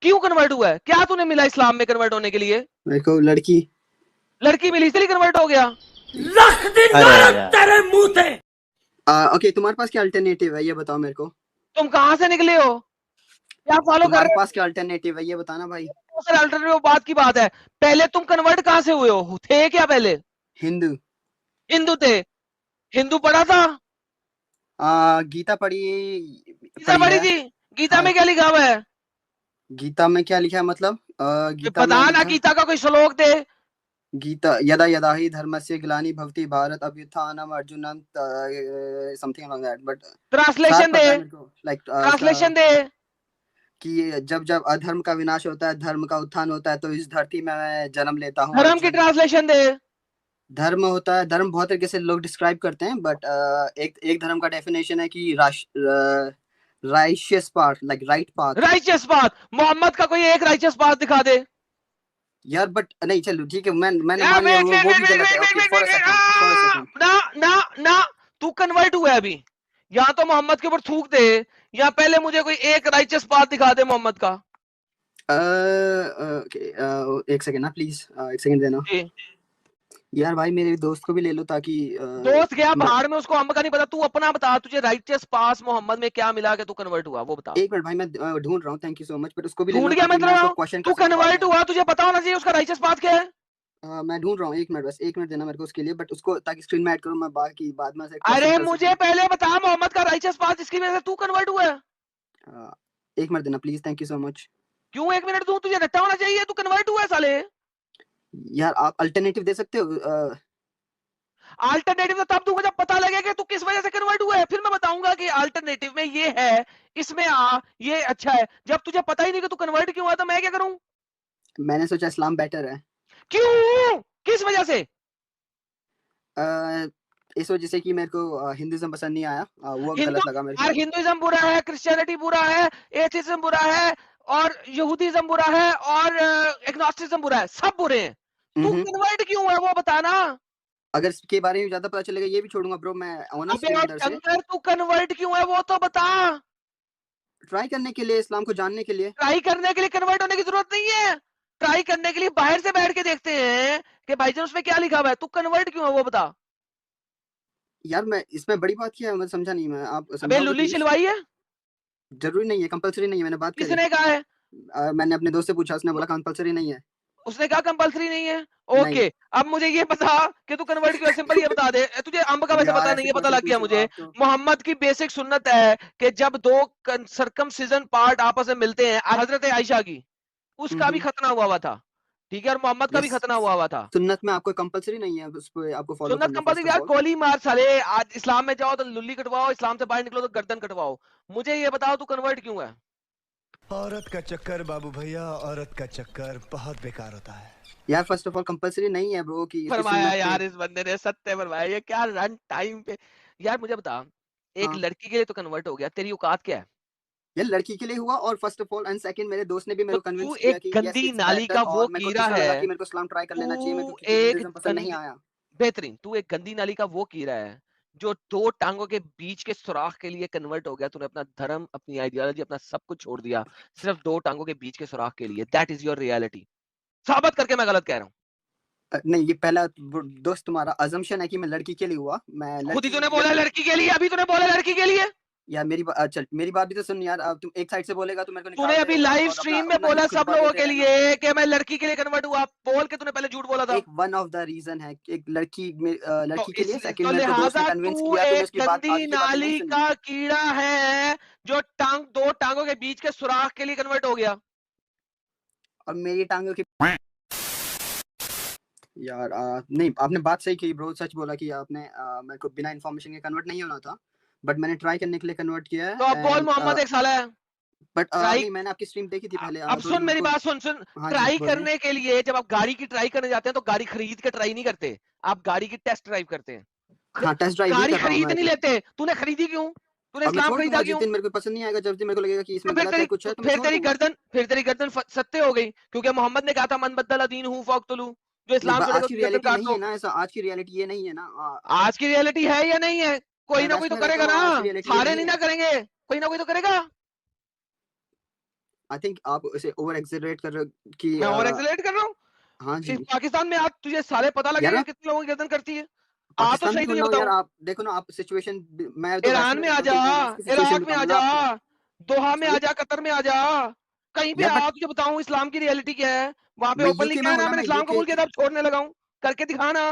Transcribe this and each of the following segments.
क्यों कन्वर्ट हुआ है? क्या तूने मिला इस्लाम में कन्वर्ट होने के लिए? मेरे को लड़की मिली इसलिए कन्वर्ट हो गया? लख दिन अरे यार तेरे मुंह थे। ओके, तुम्हारे पास क्या अल्टरनेटिव है ये बताओ मेरे को। तुम कहां से निकले हो? क्या फॉलो कर तुम्हारे रहे पास क्या अल्टरनेटिव है ये बताना भाई। हो? सर अल्टरनेटिव बात की बात है। पहले तुम कन्वर्ट कहां से हुए हो? थे क्या पहले? हिंदू। हिंदू थे। हिंदू पढ़ा था? गीता पढ़ी गीता पढ़ी पढ़ी है। थी? गीता हाँ, में क्या लिखा हुआ है? गीता में क्या लिखा है मतलब गीता बता में ना, लिखा गीता का कोई श्लोक दे। गीता यदा यदा ही धर्मस्य ग्लानि भवति भारत अभ्युत्थानम अर्जुनम समथिंग लाइक दैट बट सार ट्रांसलेशन दे। पता है मेरे को लाइक ट्रांसलेशन दे। कि जब जब अधर्म का विनाश होता है धर्म का उत्थान होता है तो इस धरती में मैं जन्म लेता हूँ धर्म की अर्जुन। ट्रांसलेशन दे। धर्म होता है, धर्म बहुत तरीके से लोग डिस्क्राइब करते हैं बट एक एक धर्म का डेफिनेशन है कि righteous path like right path. Righteous path. Mohammad का कोई एक राइचियस पाथ दिखा दे। यार बट नहीं चलो ठीक है मैंने यार मान लिया वेट वेट वो वेट भी वेट गलत है। Wait okay wait for a wait wait second for a second. ना ना ना, तू कन्वर्ट हुआ है अभी। या तो मोहम्मद के ऊपर थूक दे, या पहले मुझे कोई एक राइचियस पाथ दिखा दे मोहम्मद का। एक सेकंड ना प्लीज एक सेकंड देना। जी। यार भाई मेरे दोस्त को भी ले लो ताकि दोस्त गया मैं भाड़ में, उसको अम्ब का नहीं पता। तू अपना बता, तुझे राइचियस पास मोहम्मद में क्या मिला के तू कन्वर्ट हुआ, वो बता। एक मिनट भाई मैं ढूंढ रहा हूँ thank you so much but उसको भी ले ढूंढ लो गया ताकि मैं उसको मतलब? क्वेश्चन कर तू सकूं बाद कन्वर्ट में। हुआ, तुझे पता होना चाहिए उसका राइचियस पाथ क्या है। मैं ढूंढ रहा हूँ एक मिनट देना मेरे को उसके लिए बट उसको ताकि स्क्रीन में ऐड करूँ मैं बाकी बाद में से क्वेश्चन अरे कर मुझे सकूँ। पहले बता मोहम्मद का राइचियस पाथ जिसकी वजह से तू कन्वर्ट हुआ है। एक मिनट देना please thank you so much. क्यों 1 मिनट दूं? तुझे रट्टा होना चाहिए, तू कन्वर्ट हुआ है साले। यार आप अल्टरनेटिव दे सकते हो अल्टरनेटिव तो तब दूंगा जब पता लगे कि तू किस वजह से कन्वर्ट हुआ है, फिर मैं बताऊंगा कि अल्टरनेटिव में ये है, इसमें आ, ये अच्छा है। जब तुझे पता ही नहीं कि तू कन्वर्ट क्यों हुआ, तो मैं क्या करूं? मैंने सोचा इस्लाम बेटर है। क्यों? किस वजह से? अ, इस वजह से कि मेरे को हिंदुइज्म पसंद नहीं आया वो हिंदू गलत लगा मेरे यार, को। हिंदुइज्म बुरा है, क्रिश्चियनिटी बुरा है, एथिज्म बुरा है, और यहूदीज्म बुरा है, और एग्नोस्टिज्म बुरा है, सब बुरे हैं। तू हम्म। कन्वर्ट क्यों है वो बताना। अगर इसके बारे में ज्यादा पता चलेगा ये भी छोड़ूंगा ब्रो मैं ऑनेस्ट अबे हूँ और अंदर से। टंगर, तू कन्वर्ट क्यों है वो तो बता। ट्राई करने के लिए इस्लाम को जानने के लिए। ट्राई करने के लिए कन्वर्ट होने की जरूरत नहीं है। ट्राई करने के लिए बाहर से बैठ के देखते हैं कि भाईजान उसमें क्या लिखा हुआ है। तू कन्वर्ट क्यों है वो बता। यार मैं इसमें बड़ी बात क्या है मैं समझा नहीं मैं आप अबे समझाओगे लुल्ली प्लीज। सिलवाई है? जरूरी नहीं है कंपलसरी नहीं है मैंने बात करी। किसने कहा है? मैंने अपने दोस्त से पूछा उसने बोला कंपलसरी नहीं है। उसने कहा कंपलसरी नहीं है? नहीं। ओके, अब मुझे ये बता कि तू कन्वर्ट क्यों है। सिंपल ये बता दे। तुझे अम्ब का वैसे यार पता नहीं ऐसे है, पता क्वेश्चन लग गया पूछ रहे हो मुझे। आप तो। मोहम्मद की बेसिक सुन्नत है कि जब दो सरकमसिजन पार्ट आपस में मिलते हैं, हजरत आयशा की, उसका भी खतना हुआ था, ठीक है, और मोहम्मद का भी यस खतना हुआ था। सुन्नत में आपको कंपलसरी नहीं है उस पे आपको फॉलो सुन्नत करना फर्स्ट कंपल्सरी ऑफ यार, ऑल। गोली मार साले। आज इस्लाम में जाओ तो लुल्ली कटवाओ, इस्लाम से बाहर निकलो तो गर्दन कटवाओ। मुझे ये बताओ तू कन्वर्ट क्यों है। औरत का चक्कर बाबू भैया, औरत का चक्कर बहुत बेकार होता है। यार फर्स्ट ऑफ ऑल कंपलसरी नहीं है ब्रो कि इसकी फरमाया सुन्नत पे। यार, इस बंदे ने सत्य फरमाया। ये क्या रन टाइम पे। यार मुझे बता, एक हाँ लड़की के लिए तो कन्वर्ट हो गया, तेरी औकात क्या है? यार लड़की के लिए हुआ और first of all and second मेरे दोस्त ने भी तो मेरे को तू कन्विंस किया एक कि यस गंदी इट्स नाली बेटर का वो और मेरे को कीड़ा तीसरा है। लगा कि मेरे को इस्लाम ट्राई कर लेना चाहिए मेरे को तू क्योंकि एक हिंदुइज्म पसंद नहीं गंदी, आया। बेहतरीन, तू एक गंदी नाली का वो कीड़ा है जो दो टांगों के बीच के सुराख के लिए कन्वर्ट हो गया। तूने अपना धर्म, अपनी आइडियोलॉजी, अपना सब कुछ छोड़ दिया सिर्फ दो टांगों के बीच के सुराख के लिए। That is your reality. साबित करके मैं गलत कह रहा हूँ। नहीं ये पहला दोस्त तुम्हारा अजम्पशन है कि मैं लड़की के लिए हुआ मैं खुद ही लड़की तूने बोला लड़की के लिए, अभी तूने बोला लड़की के लिए। यार चल मेरी बात भी तो सुन यार अब तुम एक साइड से बोलेगा तो मेरे को तूने निकाल अभी देगा लाइव और अपना स्ट्रीम में अपना ही बोला सब खुतबा लोगों देते के रहना। लिए कि मैं लड़की के लिए कन्वर्ट हुआ। बोल के तूने पहले झूठ बोला था। एक वन ऑफ द रीजन है कि एक तो लड़की के लिए सेकंड तो मेरे को दोस्त ने लिहाजा कन्विंस तू किया तो मैं एक उसकी बात गंदी आगे की बातें नहीं नाली सुनी। का कीड़ा है जो दो टांगों के बीच के सुराख के लिए कन्वर्ट हो गया। और मेरी टांगों की यार नहीं आपने बात सही की ब्रो सच बोला कि आपने मेरे को बिना इन्फॉर्मेशन के कन्वर्ट नहीं होना था बट मैंने ट्राई करने के लिए कन्वर्ट किया तो अब है बोल एंड मोहम्मद एक साला है। बट ट्राई, नहीं मैंने आपकी स्ट्रीम देखी थी पहले अब थोड़ी सुन मेरी मेरे को। बात, सुन। हाँ जी ट्राई बोलिए। करने के लिए जब आप गाड़ी की ट्राई करने जाते हैं तो गाड़ी खरीद के ट्राई नहीं करते, आप गाड़ी की टेस्ट ड्राइव करते हैं। हाँ टेस्ट ड्राइव ही गाड़ी कर रहा हूँ खरीद मैं नहीं लेते। तूने खरीदी क्यों? तूने और मैं इस्लाम छोड़ खरीदा दूंगा जिस क्यों? दिन मेरे को पसंद नहीं आएगा जब दिन मेरे को लगेगा कि तो इसमें गलत है कुछ है तो मैं छोड़ दूंगा। फिर तेरी गर्दन सत्य हो गई, क्योंकि मोहम्मद ने कहा था मन बदला दीन हूँ फक्तलू, जो नहीं इस्लाम छोड़ेगा आज की उसकी गर्दन रियलिटी काट नहीं दो। है ना ऐसा आज की रियलिटी ये नहीं है ना आज की रियलिटी है या नहीं है? कोई मैं ना कोई वेस्ट तो में रहता करेगा हूँ ना। आज की रियलिटी ये सारे नहीं नहीं है। ना करेंगे, कोई ना कोई तो करेगा। आई थिंक आप उसे ओवर एक्सेलरेट कर रहे हो कि मैं ओवर एक्सेलरेट कर रहा हूँ? हाँ जी। इस पाकिस्तान में आज तुझे साले पता यार लगेगा मैं कितने लोगों की गर्दन करती है? आ तो पाकिस्तान में सही थोड़ी तुझे ना हूँ यार, बताऊँ। आप देखो ना, आप सिचुएशन मैं तो वैसे ईरान में में आ रहता जा, हूँ, तो मैं उसकी सिचुएशन इराक में आ बताऊंगा जा, ना आपको। दोहा में आ सॉरी जा, कतर में आ जा, कहीं भी यार, आ, बट तुझे बताऊं इस्लाम की रियलिटी क्या है। वहां पे मैं ओपनली यूके में क्या है हूँ ना, ना, मैंने मैं इस्लाम यूके कबूल किया था, अब छोड़ने लगा हूं, करके दिखाना।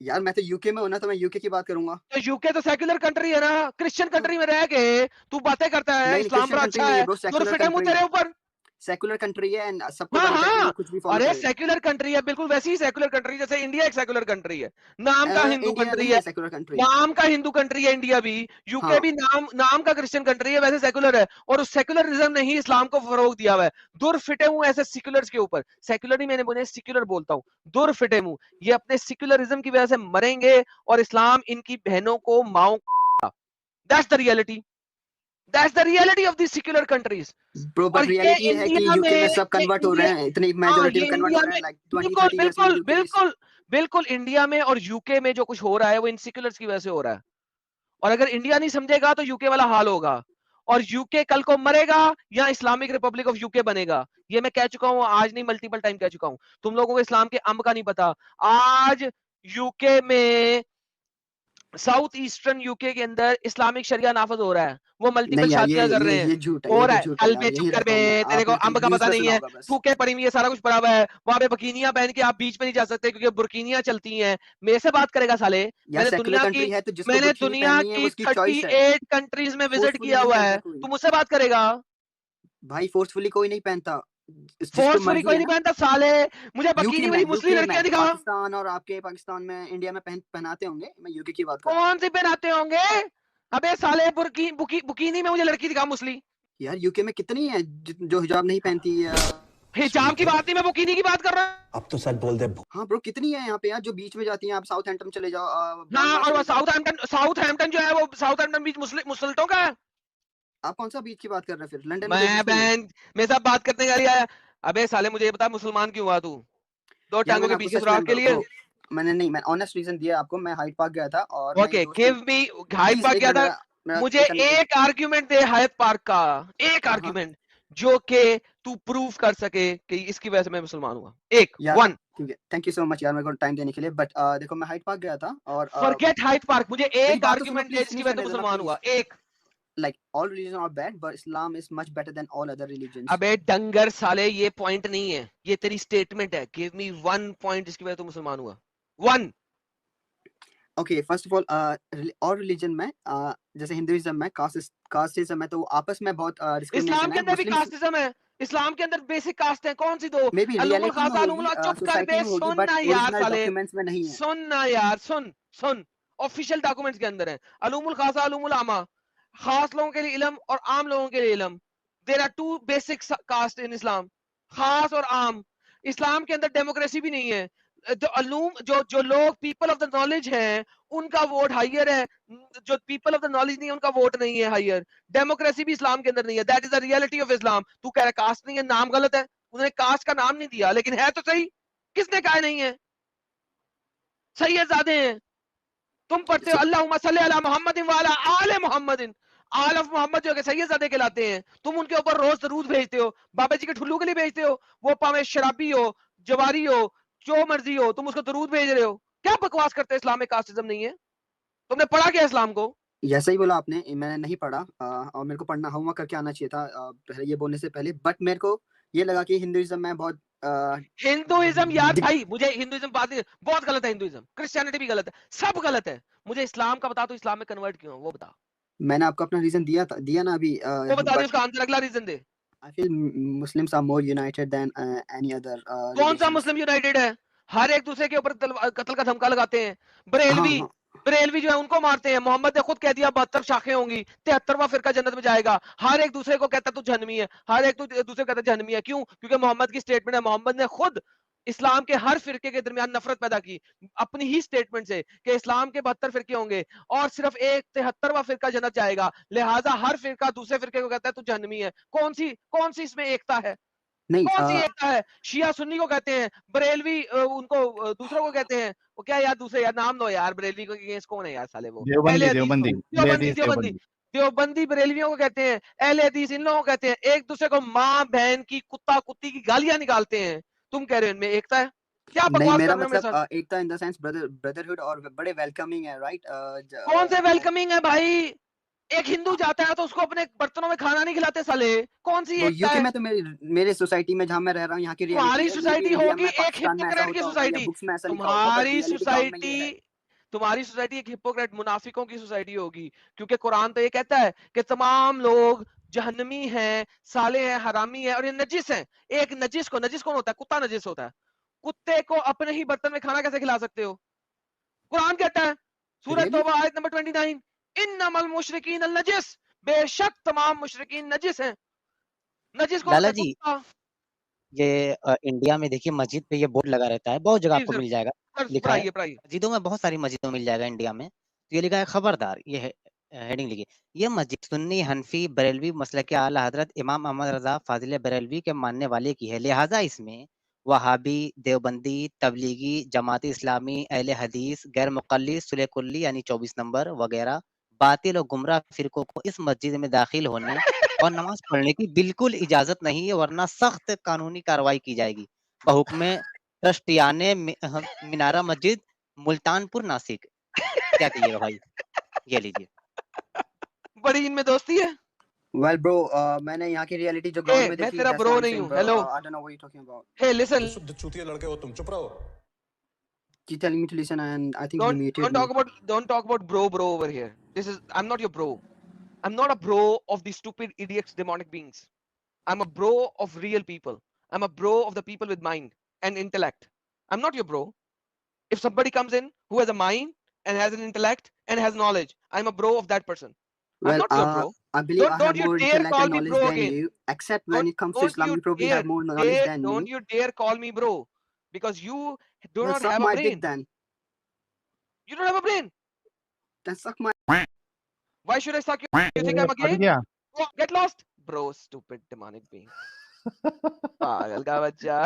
यार मैं तो यूके में हूँ ना, तो मैं यूके की बात करूंगा। तो यूके तो सेक्युलर कंट्री है ना, क्रिश्चियन तो कंट्री में रह के तू बातें करता है नहीं, इस्लाम क्रिश्चियन बड़ा कंट्री अच्छा नहीं है है, ब्रो, दूर सेकुलर फिटे मुंह कंट्री तेरे है। ऊपर। सेकुलर कंट्री है एंड सबको हाँ राइट है कि वो हाँ, कुछ भी फॉलो अरे करे। सेक्युलर कंट्री है, बिल्कुल वैसी ही सेक्युलर कंट्री जैसे इंडिया एक सेक्युलर कंट्री है, नाम का हिंदू इंडिया कंट्री नहीं है, है सेकुलर कंट्री। नाम का हिंदू कंट्री है इंडिया भी, यूके हाँ भी नाम नाम का क्रिश्चियन कंट्री है, वैसे सेक्युलर है, और उस सेक्युलरिज्म ने ही इस्लाम को फरोग दिया हुआ है। दूर फिटे मुंह ऐसे सेक्युलर्स के ऊपर, सेक्युलर नहीं, मैंने बोले सेक्युलर बोलता हूँ, दूर फिटे मुंह, ये अपने सेक्युलरिज्म की वजह से मरेंगे और इस्लाम इनकी बहनों को माओ। That's the reality, that's the reality of this secular countries. Bro, और बट ये रियलिटी ये है कि इंडिया यूके में में, सब ये कन्वर्ट हो इंडिया, रहे हैं, इतनी हाँ मेजोरिटी ये में कन्वर्ट इंडिया हो रहे में, हैं, लाइक 20 बिल्कुल 30 इयर्स में बिल्कुल यूके इज। बिल्कुल बिल्कुल, इंडिया में और यूके में जो कुछ हो रहा है वो इन सेक्युलर्स की वजह से हो रहा है, और अगर इंडिया नहीं समझेगा तो यूके वाला हाल होगा, और यूके कल को मरेगा या इस्लामिक रिपब्लिक ऑफ यूके बनेगा। ये मैं कह चुका हूं, आज नहीं मल्टीपल टाइम कह चुका हूं। तुम लोगों को इस्लाम के अंब का नहीं पता। आज यूके में, साउथ ईस्टर्न यूके के अंदर इस्लामिक शरिया नाफज हो रहा है, वो मल्टीपल नहीं यार, शादियां कर रहे हैं, ये झूठ है, हो ये रहा तो है। झूठ है कल यार, बे चुप यही कर रहता बे, हूँ मैं, तेरे को आपने कहीं अंब का न्यूज पता पे नहीं सुना है, होगा बस। थूके पड़ी हुई है, सारा कुछ पड़ा हुआ है वहां पे, बकीनियां पहन के आप बीच में नहीं जा सकते क्योंकि बुरकीनियां चलती हैं। मेरे से बात करेगा साले। यार सेकुलर कंट्री है तो जिसको मैंने बुर्किनी दुनिया पहननी है वो की उसकी चॉइस है। 38 कंट्रीज में विजिट फोर्सफुली किया नहीं हुआ पहनता है, कोई। तू मुझसे बात करेगा? भाई फोर्सफुली कोई नहीं पहनता, जिसको फोर्सफुली मर्जी कोई है नहीं ना। पहनता साले। मुझे बकीनी वाली मुस्लिम यूके लड़कियां में दिखा, पाकिस्तान और आपके पाकिस्तान में इंडिया में पहनाते होंगे, मैं यूके की बात कर रहा हूँ। कौन सी पहनाते होंगे? अबे साले, बुकीनी में मुझे लड़की दिखा मुस्लिम। यार यूके में कितनी है जो हिजाब नहीं पहनती है। हिजाब की बात नहीं, मैं बुकीनी की बात कर रहा हूँ। अब तो सच बोल दे। हाँ ब्रो, कितनी है यहाँ पे यार जो बीच में जाती हैं, आप साउथ हैम्पटन चले जाओ, हाँ, बॉर्नमाउथ और वो चले जाओ। साउथ हैम्पटन जो है, वो साउथ हैम्पटन बीच मुसल्टों का है। आप कौन सा बीच की बात कर रहे हैं फिर? लंदन में कोई मैं बीच नहीं है। बहन मेरे साथ बात करने का लिया है। अबे साले, मुझे ये बता, मुसलमान क्यों हुआ तू? दो यार टांगों मैंने के आपको पीछे सच में सुराख के लिए। ब्रो, मैं ऑनेस्ट रीजन दिया आपको। मैं हाइड पार्क गया था और मैं एक ओके, दोस्त, give me. Hide please park एक गया मिनट, था। मेरा मुझे एक आर्ग्यूमेंट दे हाइड पार्क का, एक हाँ हाँ आर्ग्यूमेंट जो कि तू प्रूव कर सके कि इसकी वजह से मैं मुसलमान हुआ। एक, यार, वन। ठीक है, थैंक यू सो मच यार मेरे को टाइम देने के लिए, बट देखो मैं हाइड पार्क गया था और फॉरगेट हाइड पार्क, मुझे मेरी एक बात तो सुनो आर्ग्यूमेंट दे प्लीज, जिसकी फिनिश वजह से करने देना मुसलमान प्लीज। हुआ, एक। Like all religion are bad but Islam is much better than all other religions. अबे डंगर साले, ये पॉइंट नहीं है, ये तेरी स्टेटमेंट है। गिव मी वन पॉइंट जिसकी वजह से तू मुसलमान हुआ, one. Okay, first of all और रिलीजन में जैसे हिंदुइज्म में कास्टिज्म है, तो आपस में बहुत इस्लाम डिस्क्रिमिनेशन के है। अंदर भी मुस्लिम्स कास्टिज्म है, इस्लाम के अंदर बेसिक कास्ट है, कौन सी दो? में भी अलुमुल रियलिटी में खासा होगी, अलुमुल, चुप कर सोसाइटी बे, में होगी, सुन बट ना यार ओरिजिनल साले, डॉक्यूमेंट्स में नहीं है। सुन ना यार, सुन सुन। ऑफिशियल डॉक्यूमेंट्स के अंदर है अलुमुल खासा अलुमुल आमा, खास लोगों के लिए इलम और आम लोगों के लिए इलम। There are two basic caste in Islam, खास और आम। इस्लाम के अंदर डेमोक्रेसी भी नहीं है। जो अलूम जो जो लोग पीपल ऑफ द नॉलेज हैं उनका वोट हाइयर है, जो पीपल ऑफ द नॉलेज नहीं है उनका वोट नहीं है हाइयर। डेमोक्रेसी भी इस्लाम के अंदर नहीं है, that is the reality of Islam. तू कह रहा कास्ट नहीं है, नाम गलत है, उन्होंने कास्ट का नाम नहीं दिया, लेकिन है तो सही। किसने कहा नहीं है? सैयदजादे हैं। तुम पढ़ते हो अल्लाहुम्मा सल्ली अला मुहम्मदिन व अला आले मुहम्मदिन, आल ऑफ मोहम्मद जो है सैयदजादे कहलाते हैं। तुम उनके ऊपर रोज दरूद भेजते हो, बाबा जी के ठुल्लू के लिए भेजते हो, वो पावे शराबी हो, जवारी हो, जो मर्जी हो, तुम उसको दरूद भेज रहे हो। क्या बकवास करते हैं? इस्लाम में कास्टिज्म नहीं है। तुमने पढ़ा क्या इस्लाम को? ऐसा ही बोला आपने, मैंने नहीं पढ़ा, और मेरे को पढ़ना होमवर्क करके आना चाहिए था पहले ये बोलने से पहले, बट मेरे को ये लगा कि हिंदुइज्म में बहुत हिंदुइज्म यार दिक- भाई, मुझे हिंदुइज्म बात नहीं, बहुत गलत है हिंदुइज्म, क्रिश्चियनिटी भी गलत है, सब गलत है। मुझे इस्लाम का बता, तो इस्लाम में कन्वर्ट क्यों वो बता। मैंने आपको अपना रीजन दिया ना अभी, वो बता दे, बट उसका आंसर अगला रीजन दे। I feel Muslims are more united than any other कौन सा रिलीजन्स। मुस्लिम यूनाइटेड है? हर एक दूसरे के ऊपर कत्ल का धमका लगाते हैं। हाँ बरेलवी, हाँ, बरेलवी जो है उनको मारते हैं। मोहम्मद ने खुद कह दिया 72 शाखें होंगी, 73वां फिरका जन्नत में जाएगा। हर एक दूसरे को कहता है तू जहन्नमी है, हर एक दूसरे को कहता है जहन्नमी है। क्यों? क्योंकि मोहम्मद की स्टेटमेंट है, मोहम्मद ने खुद इस्लाम के हर फिरके के दरमियान नफरत पैदा की अपनी ही स्टेटमेंट से कि इस्लाम के 72 फिरके होंगे और सिर्फ एक 73वां फिरका जन्नत जाएगा, लिहाजा हर फिरका दूसरे फिरके को कहता है तू जहन्नमी है। कौन सी इसमें एकता है? नहीं, कौन सी एकता है? शिया सुन्नी को कहते हैं, बरेलवी उनको दूसरों को कहते हैं। वो क्या यार, दूसरे यार नाम लो यार, बरेलवी को अगेंस्ट कौन है यार साले? वो देवबंदी अहले हदीस को, देवबंदी देवबंदी बेहदीस देवबंदी देवबंदी देवबंदी बरेलवियों को कहते हैं, अहले हदीस इन लोगों को कहते हैं, एक दूसरे को माँ बहन की कुत्ता कुत्ती की गालियां निकालते हैं। तुम कह रहे हो इनमें एकता है? क्या नहीं बकवास मेरा कर रहे हो मेरे मतलब साथ? एकता इन द सेंस ब्रदरहुड और बड़े वेलकमिंग है, राइट? कौन से वेलकमिंग है भाई? एक हिंदू जाता है तो उसको अपने बर्तनों में खाना नहीं खिलाते साले, कौन सी तो एकता यूके है? में तो मेरे सोसाइटी में जहाँ मैं रह रहा हूँ यहाँ की रियलिटी तुम्हारी है, मे बी सोसाइटी इंडिया होगी में एक पाकिस्तान में ऐसा हिपोक्रेट की होता होगा या सोसाइटी। बुक्स में ऐसा लिखा होगा, बट रियलिटी ग्राउंड में ये है। तुम्हारी सोसाइटी एक हिपोक्रेट मुनाफिकों की सोसाइटी होगी, क्योंकि कुरान तो ये कहता है कि तमाम लोग जहन्नमी हैं, साले हैं, हरामी हैं और ये नजिस हैं। एक नजिस को, नजिस कौन होता है? कुत्ता नजिस होता है। कुत्ते को अपने ही बर्तन में खाना कैसे खिला सकते हो? कुरान कहता है, सूरह रियली? तौबा आयत नंबर 29, इन्नमल मुशरिकीन अल नजिस, बेशक तमाम मुशरिकीन नजिस हैं। नजिस कौन होता लाला है? जी, कुत्ता। ये इंडिया में देखिए मस्जिद पे ये बोर्ड लगा रहता है, बहुत जगह जी आपको सर, मिल जाएगा, सर लिखा है। पढ़ाइए। मस्जिदों में बहुत सारी मस्जिदों में मिल जाएगा इंडिया में। तो ये लिखा है खबरदार, ये हेडिंग लिखिए, ये मस्जिद सुन्नी, हनफी, बरेलवी मसलक के आला हजरत इमाम अहमद रजा फाजिल बरेलवी के मानने वाले की है, लिहाजा इसमें वहाबी, देवबंदी, तबलीगी, जमात इस्लामी, अहले हदीस, गैर मुक़ल्लिद, सुले कुल्ली यानी 24 नंबर वगैरह बातिल और गुमराह फिरकों को इस मस्जिद में दाखिल होने और नमाज पढ़ने की बिल्कुल इजाजत नहीं है, वरना सख्त कानूनी कार्रवाई की जाएगी। बहुक्म ट्रस्टियाने मिनारा मस्जिद, मुल्तानपुर, नासिक। क्या कहिएगा भाई? ये लीजिए। बड़ी इनमें दोस्ती है। वेल ब्रो, मैंने यहाँ की रियलिटी जो ए, ग्राउंड में मैं देखी, तेरा that's ब्रो what I'm नहीं saying, हूँ। bro. Hello, I don't know what you're talking about. Hey listen, शुद्ध चूतिया लड़के हो तुम, चुप रहो। Keep telling me to listen and I think you muted me. don't talk about bro over here. I'm not your bro. I'm not a bro of these stupid idiots, demonic beings. I'm a bro of real people. I'm a bro of the people with mind and intellect. I'm not your bro. If somebody comes in who has a mind and has an intellect and has knowledge, I'm a bro of that person. I'm Well, not your bro. I believe I Don't have you more dare intellect call and me knowledge bro than again. you, except when it comes to Don't Islam, you you probably have more knowledge than don't me. you dare call me bro, because you do Well, not suck have a my dick brain. then. You don't have a brain. Then suck my. Why should I suck your? You think I'm a gay? गया Oh, get lost, bro. Stupid demonic being. पागल का बच्चा।